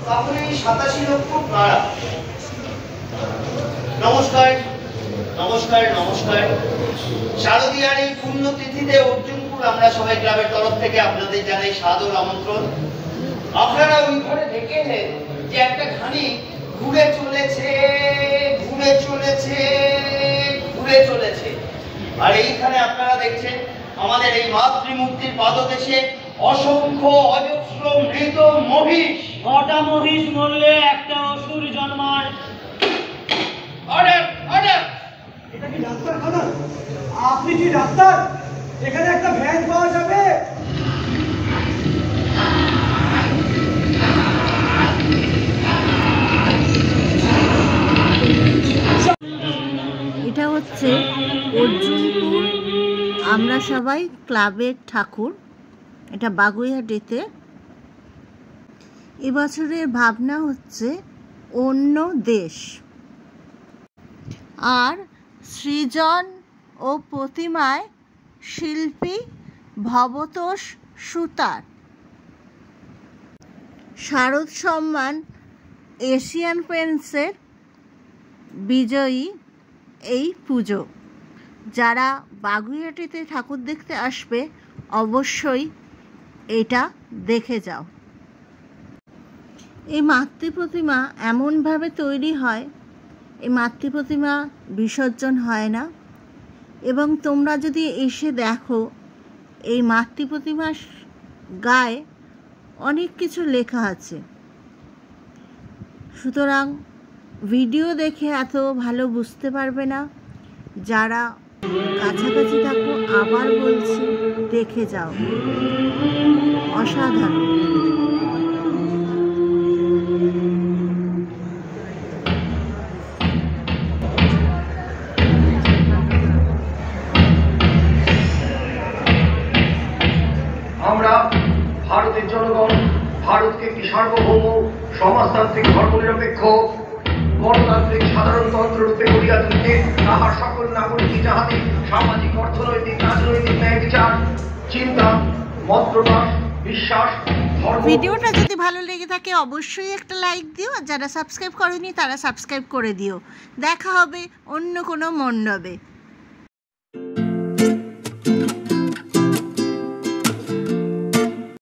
তাহলে 87 লক্ষ কারা? নমস্কার নমস্কার নমস্কার। শারদীয়ার এই পুণ্যতিথিতে অর্জুনপুর আমরা সবাই ক্লাবের তরফ থেকে আপনাদের জানাই সাদর আমন্ত্রণ। আপনারা ওই ঘরে দেখেছেন যে একটা খানি ঘুরে চলেছে ঘুরে চলেছে ঘুরে চলেছে, আর এইখানে আপনারা দেখছেন আমাদের এই মাতৃমূর্তির পাদদেশে অসংখ্য অজস্র মৃত মহিষ। কটা মহিষ মরলে একটা অসুর জন্মায়। Order order. এটা কি ডাক্তারখানা? আপনি কি ডাক্তার? এখানে একটা ভ্যান পাওয়া যাবে? এটা হচ্ছে অর্জুনপুর আমরা সবাই ক্লাবের ঠাকুর, এটা বাগুইহাটিতে। এবছরের ভাবনা হচ্ছে অন্য দেশ। আর সৃজন ও প্রতিমায় শিল্পী ভবতোষ সুতার। শারদ সম্মান এশিয়ান পেন্টসের বিজয়ী এই পুজো। যারা বাগুইহাটিতে ঠাকুর দেখতে আসবে অবশ্যই এটা দেখে যাও। এই মাতৃ প্রতিমা এমনভাবে তৈরি হয়, এই মাতৃ প্রতিমা বিসর্জন হয় না। এবং তোমরা যদি এসে দেখো এই মাতৃ প্রতিমার গায়ে অনেক কিছু লেখা আছে, সুতরাং ভিডিও দেখে এত ভালো বুঝতে পারবে না। যারা কাছাকাছি থাকো আবার বলছি দেখে যাও, অসাধারণ। আমরা ভারতের জনগণ ভারতকে একটি সার্বভৌম সমাজতান্ত্রিক ধর্মনিরপেক্ষ গণতান্ত্রিক সাধারণতন্ত্র রূপে গড়িয়া তুলিতে তাহার সকল নাগরিক যাহাতে সামাজিক অর্থনৈতিক রাজনৈতিক ন্যায় বিচার চিন্তা মত প্রকাশ বিশ্বাস। ভিডিওটা যদি ভালো লেগে থাকে অবশ্যই একটা লাইক দিও, আর যারা সাবস্ক্রাইব করেনি তারা সাবস্ক্রাইব করে দিও। দেখা হবে অন্য কোনো মণ্ডপে।